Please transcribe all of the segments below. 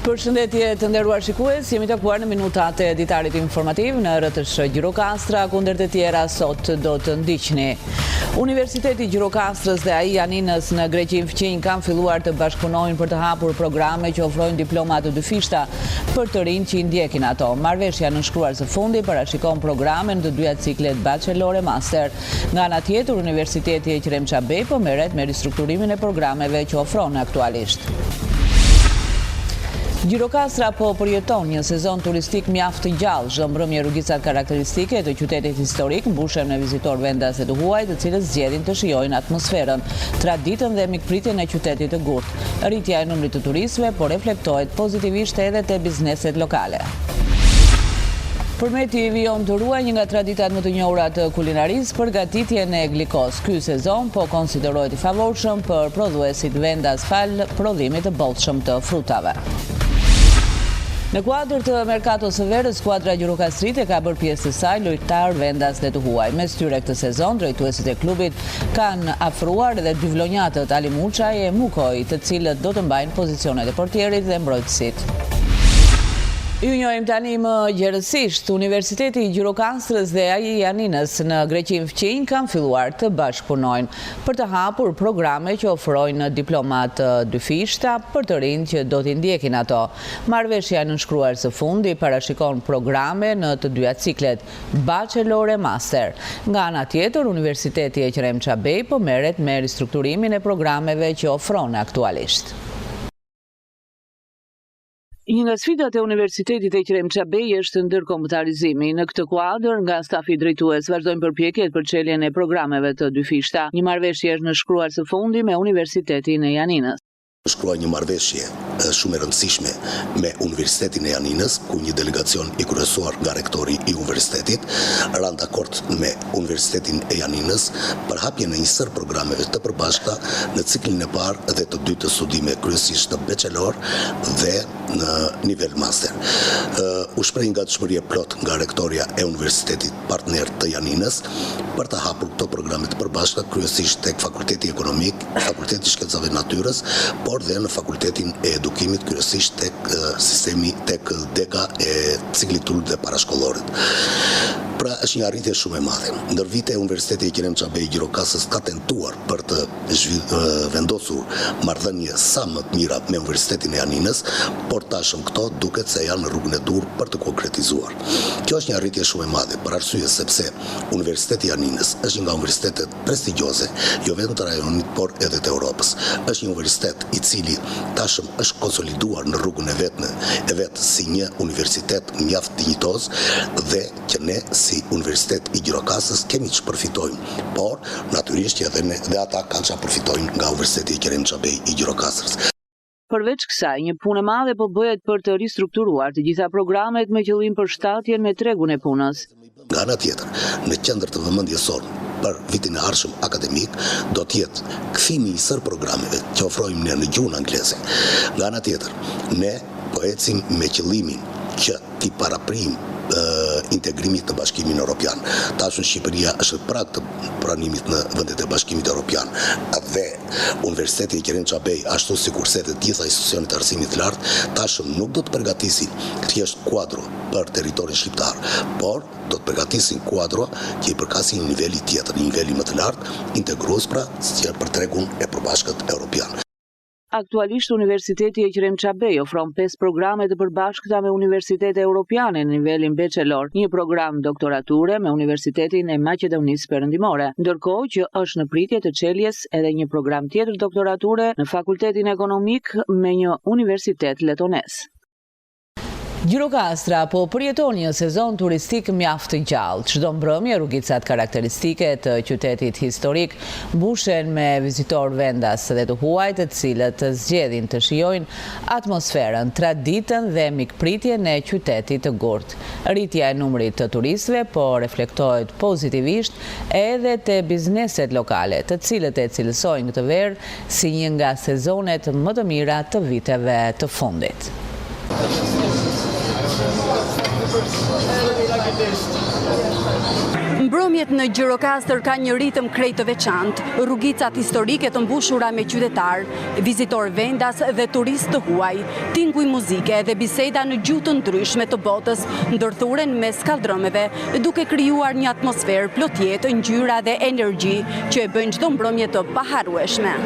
Përshëndetje të nderuar shikues, jemi takuar në minutat e ditarit informativ në RTS Gjirokastra, kundër të tjera sot do të ndiqni. Universiteti Gjirokastrës dhe AI Janinës në Greqin Fqinj kanë filluar të bashkëpunojnë për të hapur programe që ofrojnë diploma të dyfishta për të rinj që i ndjekin ato. Marrëveshja në shkruar së fundi parashikon programen të dyja ciklet bachelor e master. Nga ana tjetër, Universiteti e Qrem Çabej po merret me ristrukturimin e programeve që ofron aktualisht. Gjirokastra po përjeton një sezon turistik mjaft të gjallë. Çdo mbrëmje rrugicat karakteristike të qytetit historik mbushen me vizitor vendas e të huaj, të cilët zgjedhin të shijojnë atmosferën, traditën dhe mikpritjen e qytetit të gurt. Rritja e numrit të turistëve po reflektohet pozitivisht edhe te bizneset lokale. Përmeti vijon të ruaj një nga traditat më të njohura të kulinarisë, përgatitjen e glikos. Ky sezon po konsiderohet i favorshëm për prodhuesit vendas fal prodhimit të bollshëm të frutave. Në kuadër të merkatos së verës, skuadra Gjirokastrite ka bërë pjesë të saj lojtar vendas dhe të huaj. Mes tyre këtë sezon, drejtuesit e klubit kanë afruar edhe dy vlonjatët Ali Muçaj e Mukoj, të cilët do të mbajnë pozicionet e portierit dhe mbrojtësit. Ju njohim tani më gjerësisht. Universiteti i Gjirokastrës dhe AI Janinës në Greqin Fqinj kanë filluar të bashkëpunojnë për të hapur programe që ofrojnë diplomat dyfishta për të rinj që do t'i ndjekin ato. Marrëveshja në shkruar së fundi parashikon programe në të dyja ciklet bachelor e master. Nga ana tjetër, Universiteti e Qrem Çabej po merret me ristrukturimin e programeve që ofron aktualisht. Një nga sfidat e Universitetit e Qrem Çabej është ndërkombëtarizimi. Në këtë kuadër, nga stafi drejtues vazhdojnë përpjekjet për çeljen e programeve të dyfishta. Një marrëveshje është në shkruar së fundi me Universitetin e Janinës. Shkruaj një marrëveshje shumë e rëndësishme me Universitetin e Janinës, ku një delegacion i kryesuar nga rektori i universitetit rënë dakord me Universitetin e Janinës për hapjen e një sër programeve të përbashkëta në ciklin e parë dhe të dytë të studime, kryesisht të bachelor dhe në nivel master. U shpreh gatishmëri plot nga rektoria e Universitetit partner të Janinës për të hapur këto programe të përbashkëta, kryesisht tek Fakulteti Ekonomik, Fakulteti i Shkencave Natyrës, por dhe në Fakultetin e Edukimit, kryesisht tek sistemi tek dega e ciklit të dhe parashkollorit. Pra është një arritje shumë e madhe. Ndër vite Universiteti i Qrem Çabej Gjirokastrës ka tentuar për të vendosur marrëdhënie sa më të mira me Universitetin e Janinës, por tashëm këto duket se janë në rrugën e dur për të konkretizuar. Kjo është një arritje shumë e madhe për arsye sepse Universiteti i Janinës është një nga universitetet prestigjioze, jo vetëm të rajonit, por edhe të Europës. Është një universitet i cili tashëm është konsoliduar në rrugën e vet si një universitet mjaft dinjitoz dhe që ne si Universitet i Gjirokastrës kemi që përfitojmë, por natyrisht që edhe ata kanë që përfitojnë nga Universiteti i Qrem Çabej i Gjirokastrës. Përveç kësaj, një punë e madhe po bëhet për të ristrukturuar të gjitha programet me qëllim përshtatjen me tregun e punës. Nga ana tjetër, në qendër të vëmendjes sonë për vitin e ardhshëm akademik do të jetë kthimi i sër programeve që ofrojmë ne në gjuhën angleze. Nga ana tjetër, ne po ecim me qëllimin që t'i paraprim integrimit në Bashkimin Evropian. Tashmë Shqipëria është prag të pranimit në vendet e Bashkimit Evropian dhe Universiteti i Qrem Çabej, ashtu sikurse të gjitha institucionet e arsimit të lartë, tashmë nuk do të përgatisin thjesht kuadro për territorin shqiptar, por do të përgatisin kuadro që i përkasin një niveli tjetër, një niveli më të lartë, integrues pra për tregun e përbashkët evropian. Aktualisht Universiteti e Qrem Çabej ofron 5 programe të përbashkëta me universitete europiane në nivelin bachelor, një program doktorature me Universitetin e Maqedonisë Perëndimore, ndërkohë që është në pritje të çeljes edhe një program tjetër doktorature në Fakultetin Ekonomik me një universitet letones. Gjirokastra po përjeton një sezon turistik mjaft të gjallë. Çdo mbrëmje rrugicat karakteristike të qytetit historik mbushen me vizitor vendas dhe të huaj, të cilët zgjedhin të shijojnë atmosferën, traditën dhe mikpritjen e qytetit të gurt. Rritja e numrit të turistëve po reflektohet pozitivisht edhe te bizneset lokale, të cilët e cilësojnë këtë verë si një nga sezonet më të mira të viteve të fundit. Mbrëmje Mbrëmjet në Gjirokastër ka një ritëm krejt të veçantë, rrugicat historike të mbushura me qytetar, vizitor vendas dhe turist të huaj, tinguj muzike dhe biseda në gjuhë të ndryshme të botës, ndërthuren me skallëdromeve, duke krijuar një atmosferë plot jetë, ngjyra dhe energji që e bëjnë çdo mbrëmje të paharrueshme.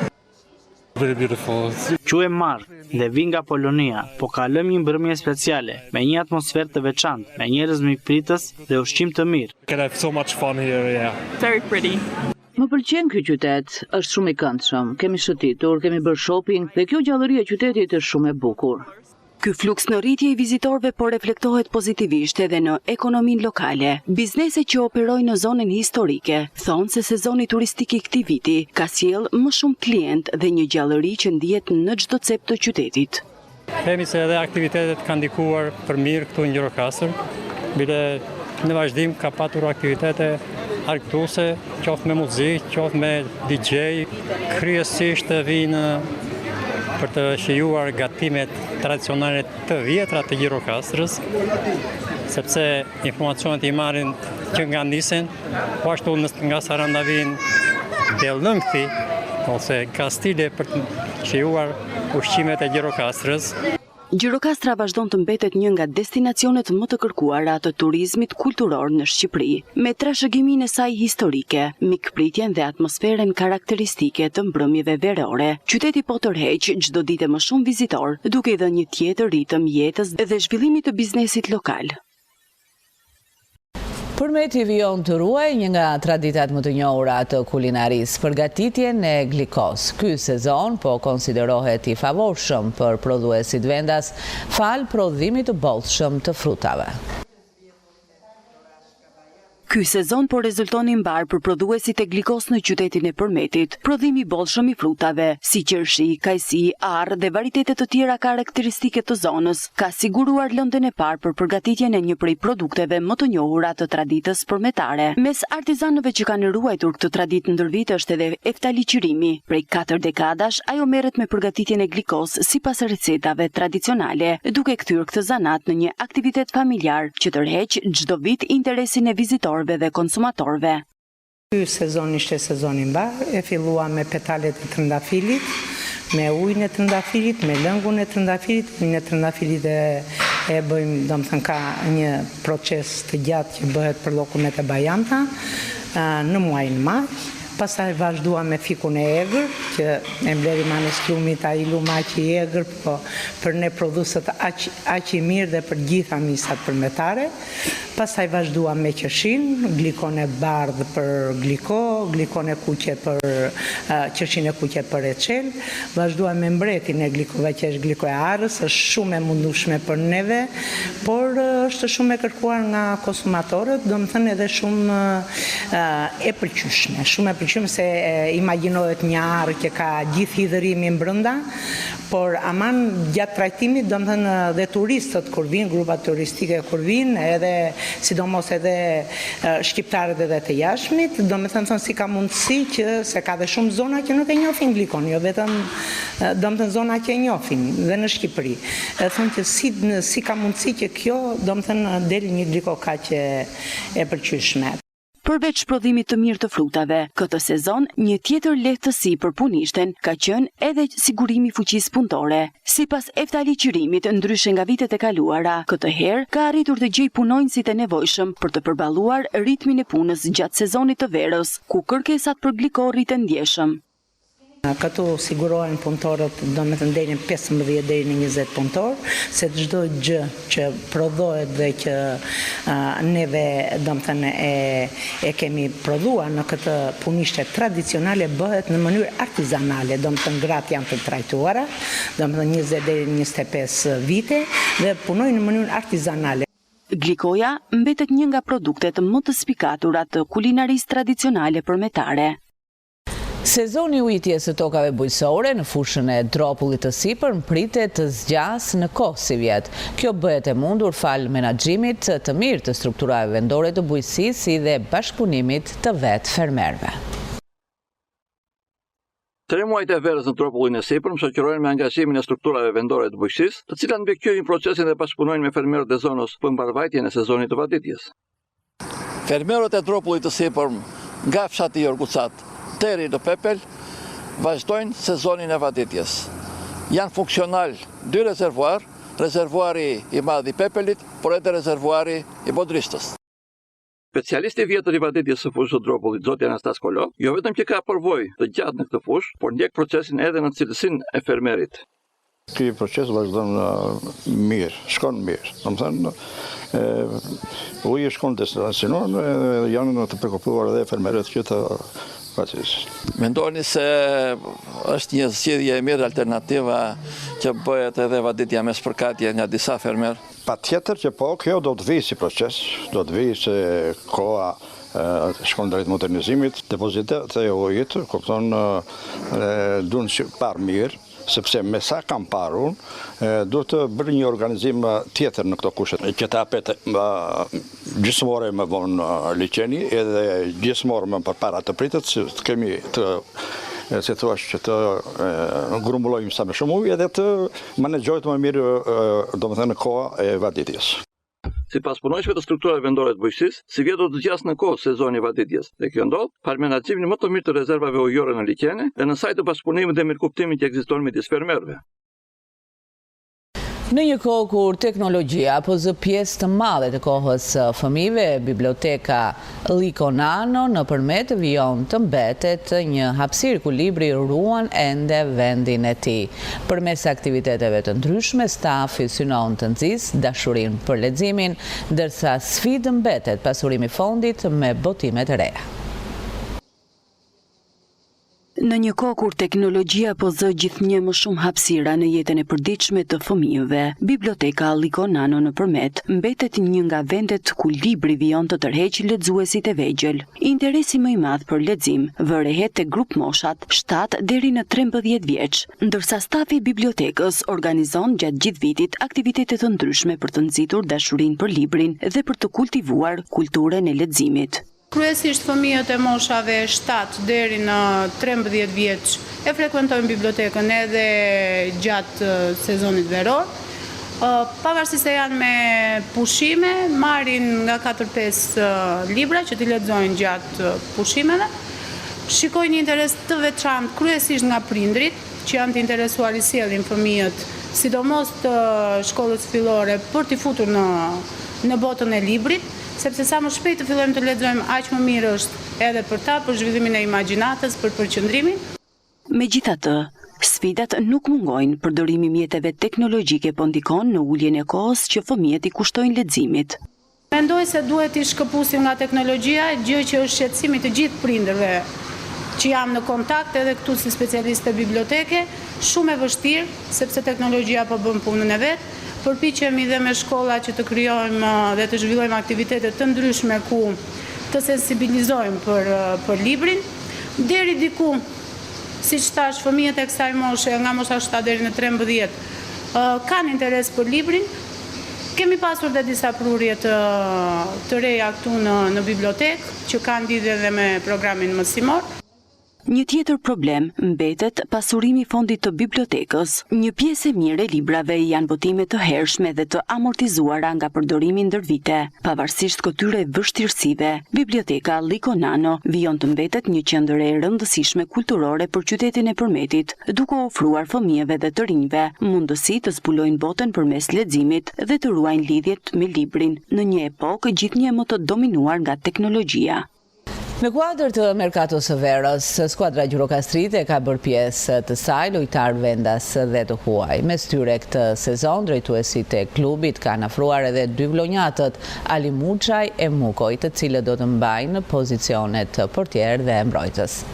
Quhem Mark dhe vi nga Polonia, po kalojmë një mbrëmje speciale, me një atmosferë të veçantë, me njerëz mikpritës dhe ushqim të mirë. Very pretty. Më pëlqen ky qytet, është shumë i këndshëm, kemi shëtitur, kemi bërë shopping dhe kjo gjallëri e qytetit është shumë e bukur. Ky fluks në rritje i vizitorëve po reflektohet pozitivisht edhe në ekonominë lokale. Bizneset që operojnë në zonën historike thonë se sezoni turistik i këtij viti ka sjell më shumë klient dhe një gjallëri që ndihet në çdo cep të qytetit. Themi se edhe aktivitetet kanë ndikuar për mirë këtu në Gjirokastër, bile në vazhdim ka patur aktivitete argëtuese, qoftë me muzikë, qoftë me DJ, kryesisht vinë për të shijuar gatimet tradicionale të vjetra të Gjirokastrës, sepse informacionet i marrin që nga nisen, po ashtu nga Saranda vinë dellëngthi ose kastile për të shijuar ushqimet e Gjirokastrës. Gjirokastra vazhdon të mbetet një nga destinacionet më të kërkuara të turizmit kulturor në Shqipëri, me trashëgiminë e saj historike, mikpritjen dhe atmosferën karakteristike të mbrëmjeve verore. Qyteti po tërheq çdo ditë më shumë vizitor, duke i dhënë një tjetër ritëm jetës dhe zhvillimit të biznesit lokal. Përmeti vijon të ruaj, një nga traditat më të njohura të kulinarisë, përgatitjen e glikos. Ky sezon po konsiderohet i favorshëm për prodhuesit vendas, fal prodhimit të bollshëm të frutave. Ky sezon po rezulton i mbar për prodhuesit e glikos në qytetin e Përmetit. Prodhimi i bollshëm i frutave, si qershi, kajsi, arr dhe varitete të tjera karakteristike të zonës, ka siguruar lëndën e parë për përgatitjen e një prej produkteve më të njohura të traditës përmetare. Mes artizanëve që kanë ruajtur këtë traditë ndër vite është edhe Eftali Qirimi. Prej 4 dekadash ajo merret me përgatitjen e glikos sipas recetave tradicionale, duke kthyer këtë zanat në një aktivitet familjar që tërheq çdo vit interesin e vizitorëve dhe konsumatorëve. Ky sezon ishte sezon i mbar, e fillua me petalet e trëndafilit, me ujin e trëndafilit, me lëngun e trëndafilit. Ujin e trëndafilit e bëjmë, domethënë ka një proces të gjatë që bëhet për llokumet e bajanta në muajin maj. Pastaj vazhdua me fikun e egër, që e mbledhim anës lumit ai lum aq i egër, po për ne prodhuesët aq i mirë dhe për gjitha misat përmetare. Pastaj vazhdua me qershin, glikon e bardhë për gliko, glikon e kuqe për qershin e kuqe për reçel. Vazhdua me mbretin e glikove që është gliko e arrës, është shumë e mundueshme për neve, por është shumë e kërkuar nga konsumatorët, domethënë edhe shumë e pëlqyeshme, se imagjinohet një arë që ka gjithë hidhërimin brenda, por aman gjatë trajtimit, domethënë dhe turistët kur vinë, grupat turistike kur vinë, edhe sidomos edhe shqiptarët edhe të jashtmit, domethënë thonë si ka mundësi që se ka dhe shumë zona që nuk e njohin glikon, jo vetëm domethënë zona që e njohin dhe në Shqipëri. Thonë që si ka mundësi që kjo domethënë del një gliko kaq e pëlqyeshme. Përveç prodhimit të mirë të frutave, këtë sezon një tjetër lehtësi për punishten ka qenë edhe sigurimi i fuqisë punëtore. Sipas Eftali Qirimit, ndryshe nga vitet e kaluara, këtë herë ka arritur të gjejë punonjësit e nevojshëm për të përballuar ritmin e punës gjatë sezonit të verës, ku kërkesat për gliko rriten ndjeshëm. Këtu sigurohen punëtorët, domethënë deri në 15 deri në 20 punëtor, se çdo gjë që prodhohet dhe që neve domethënë e kemi prodhuar në këtë punishte tradicionale bëhet në mënyrë artizanale, domethënë gratë janë të trajtuara, domethënë 20 deri në 25 vite dhe punojnë në mënyrë artizanale. Glikoja mbetet një nga produktet më të spikatura të kulinarisë tradicionale përmetare. Sezoni ujitjes së tokave bujqësore në fushën e Dropullit të sipër pritet të zgjasë në kohë si vjet. Kjo bëhet e mundur fal menaxhimit të mirë të strukturave vendore të bujqësisë si dhe bashkëpunimit të vetë fermerëve. 3 muajt e verës në Dropullin e sipër shoqërohen me angazhimin e strukturave vendore të bujqësisë, të cilat mbikëqyrojnë procesin dhe bashkëpunojnë me fermerët e zonës për mbarvajtjen e sezonit të vaditjes. Fermerët e Dropullit të sipërm nga fshati Jorgucat deri në Pepel vazhdojnë sezonin e vaditjes. Janë funksional 2 rezervuar, rezervuari i madh i Pepelit, por edhe rezervuari i Bodristës. Specialisti vjetër i vaditjes së fushës së Dropullit, zoti Anastas Kolo, jo vetëm që ka përvojë të gjatë në këtë fushë, por ndjek procesin edhe në cilësinë e fermerit. Ky proces vazhdon mirë, shkon mirë. Domethënë, uji shkon destinacion, janë të përkupuar edhe fermerët që të vacisin. Mendoni se është një zgjedhje e mirë alternativa që bëhet edhe vaditja me spërkatje nga disa fermerë? Patjetër që po, kjo do të vijë si proces, do të vijë se koha shkon drejt modernizimit, depozitet e ujit, kupton, duhen të parë mirë, sepse me sa kam parë unë, duhet të bërë një organizim tjetër në këto kushte, që të hapet gjysmore më vonë liçeni, edhe gjysmore më përpara të pritet, të kemi të si thua që të grumbullojmë sa më shumë ujë edhe të menaxhohet më mirë domethënë koha e vaditjes. Sipas punojësve të strukturave vendore të bujqësisë, si vjet do të zgjasë në kohë sezoni i vaditjes. Dhe kjo ndodh par menaxhimin më të mirë të rezervave ujore në liçene dhe në sajtë të bashkëpunimit dhe mirëkuptimit që ekziston midis fermerëve. Në një kohë kur teknologjia po zë pjesë të madhe të kohës fëmijëve, biblioteka Liko Nano nëpërmjet vijon të mbetet një hapësirë ku libri ruan ende vendin e tij. Përmes aktiviteteve të ndryshme, stafi synon të nxjisë dashurinë për leximin, ndërsa sfidë mbetet pasurimi i fondit me botime të reja. Në një kohë kur teknologjia po zë gjithnjë më shumë hapësira në jetën e përditshme të fëmijëve, biblioteka Liko Nano nëpërmjet mbetet një nga vendet ku libri vijon të tërheqë lexuesit e vegjël. Interesi më i madh për lexim vërehet te grup moshat 7 deri në 13 vjeç, ndërsa stafi i bibliotekës organizon gjatë gjithë vitit aktivitete të ndryshme për të nxitur dashurinë për librin dhe për të kultivuar kulturën e leximit. Kryesisht fëmijët e moshave 7 deri në 13 vjeç e frekuentojnë bibliotekën edhe gjatë sezonit veror. Pavarësisht se janë me pushime, marrin nga 4-5 libra që t'i lexojnë gjatë pushimeve. Shikojnë një interes të veçantë kryesisht nga prindrit, që janë të interesuar i sjellin fëmijët, sidomos të shkollës fillore, për t'i futur në botën e librit. Sepse sa më shpejt të fillojmë të lexojmë, aq më mirë është edhe për ta, për zhvillimin e imagjinatës, për përqendrimin. Megjithatë, sfidat nuk mungojnë. Përdorimi i mjeteve teknologjike po ndikon në uljen e kohës që fëmijët i kushtojnë leximit. Mendoj se duhet i shkëpusim nga teknologjia, gjë që është shqetësimi të gjithë prindërve që jam në kontakt edhe këtu si specialiste biblioteke, shumë e vështirë, sepse teknologjia po bën punën e vet. Përpiqemi dhe me shkolla që të krijojmë dhe të zhvillojmë aktivitete të ndryshme ku të sensibilizojmë për librin. Deri diku, siç thash, fëmijët e kësaj moshe, nga mosha 7 deri në 13, kanë interes për librin. Kemi pasur dhe disa prurje të reja këtu në bibliotekë, që kanë lidhje dhe me programin mësimor. Një tjetër problem mbetet pasurimi i fondit të bibliotekës. Një pjesë e mirë e librave janë botime të hershme dhe të amortizuara nga përdorimi ndër vite. Pavarësisht këtyre vështirësive, biblioteka Liko Nano vijon të mbetet një qendër e rëndësishme kulturore për qytetin e Përmetit, duke ofruar fëmijëve dhe të rinjve mundësi të zbulojnë botën përmes leximit dhe të ruajnë lidhjet me librin në një epokë gjithnjë më të dominuar nga teknologjia. Në kuadër të merkatos së verës, skuadra Gjirokastrite ka bërë pjesë të saj lojtar vendas dhe të huaj. Mes tyre këtë sezon, drejtuesit e klubit kanë afruar edhe 2 vlonjatët, Ali Muçaj e Mukoj, të cilët do të mbajnë pozicionet portier dhe mbrojtës.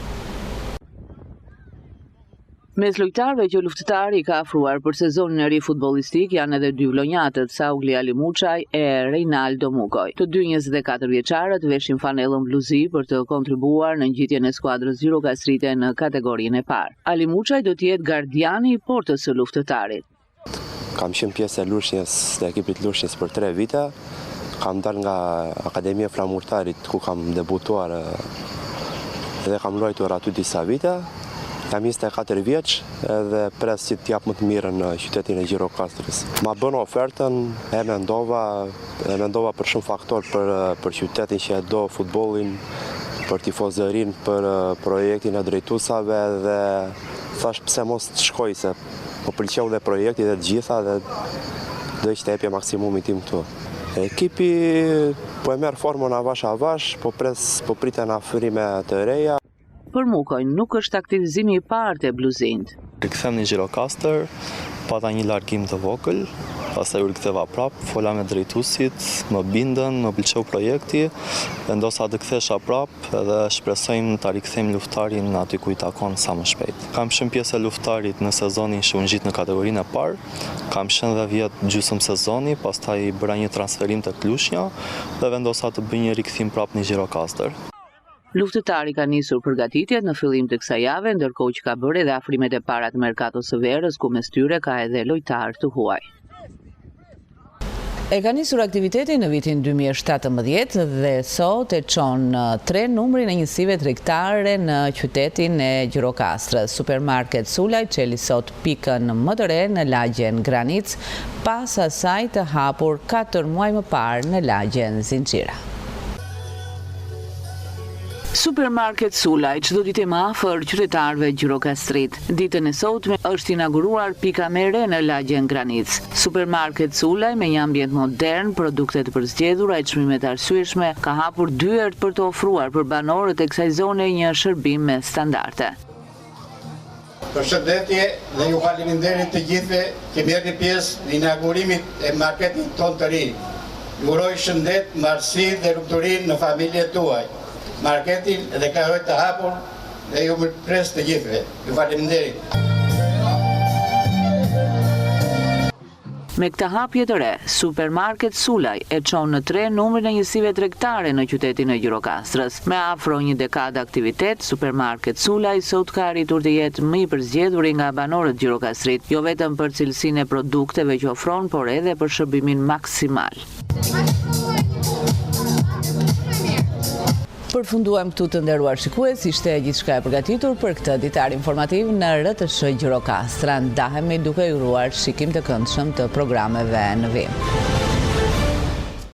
Mes lojtarëve që luftëtari ka afruar për sezonin e ri futbollistik janë edhe 2 vlonjatët, Saugli Ali Muçaj e Reinaldo Mukoj. Të dy 24 vjeçarët veshin fanellën bluzi për të kontribuar në ngjitjen e skuadrës Gjirokastrite në kategorinë e parë. Ali Muçaj do të jetë gardiani i portës së luftëtarit. Kam qenë pjesë e Lushnjës, të ekipit Lushnjës për 3 vite. Kam dalë nga Akademia Flamurtarit ku kam debutuar dhe kam luajtur aty disa vite. Jam 24 vjeç edhe pres që t'jap më të mirën në qytetin e Gjirokastrës. Ma bën ofertën, e mendova për shumë faktor për qytetin që e do futbollin, për tifozërin, për projektin e drejtuesave dhe thash pse mos të shkoj se po pëlqeu dhe projekti dhe të gjitha dhe do që të jepja maksimumin tim këtu. Ekipi po e merr formën avash, po priten afrime të reja. Për Mukoj nuk është aktivizimi I parë të bluzint. Rikthem në Gjirokastër, pata një largim të vogël, pastaj u riktheva prapë, fola me drejtuesit, më bindën, më pëlqeu projekti, vendosa të kthesha prapë edhe shpresojmë ta rikthejmë luftarin aty ku I takon sa më shpejt. Kam qenë pjesë e luftarit në sezonin që u ngjit në kategorinë e parë, kam qenë dhe vjet gjysmë sezoni, pastaj bëra një transferim te Lushnja dhe vendosa të bëj një rikthim prapë në Gjirokastër. Luftëtari ka nisur përgatitjet në fillim të kësaj jave, ndërkohë që ka bërë edhe afrimet e para të merkatos së verës, ku mes tyre ka edhe lojtar të huaj. E ka nisur aktivitetin në vitin 2017 dhe sot e çon 3 numrin e njësive tregtare në qytetin e Gjirokastrës. Supermarket Sulaj çeli sot pikën më të re në lagjen Granic, pas asaj të hapur 4 muaj më parë në lagjen Zinxhira. Supermarket Sulaj çdo ditë më afër qytetarëve gjirokastrit. Ditën e sotme është inauguruar pika më e re në lagjen Granic. Supermarket Sulaj me një ambient modern, produkte të përzgjedhura e çmime të arsyeshme, ka hapur dyert për të ofruar për banorët e kësaj zone një shërbim me standarde. Përshëndetje dhe ju faleminderit të gjithëve që merrni pjesë në inaugurimin e marketit ton të ri. Ju uroj shëndet, marrësi dhe lumturi në familjet tuaj. Marketin deklaroj të hapur dhe ju më pres të gjithëve. Ju faleminderit. Me këtë hapje të re, Supermarket Sulaj e çon në 3 numrin e njësive tregtare në qytetin e Gjirokastrës. Me afro një dekadë aktivitet, Supermarket Sulaj sot ka arritur të jetë më I përzgjedhuri nga banorët gjirokastrit, jo vetëm për cilësinë e produkteve që ofron, por edhe për shërbimin maksimal. Përfunduam këtu të nderuar shikues, ishte gjithçka e përgatitur për këtë ditar informativ në RTS Gjirokastra. Ndahemi duke ju uruar shikim të këndshëm të programeve në vim.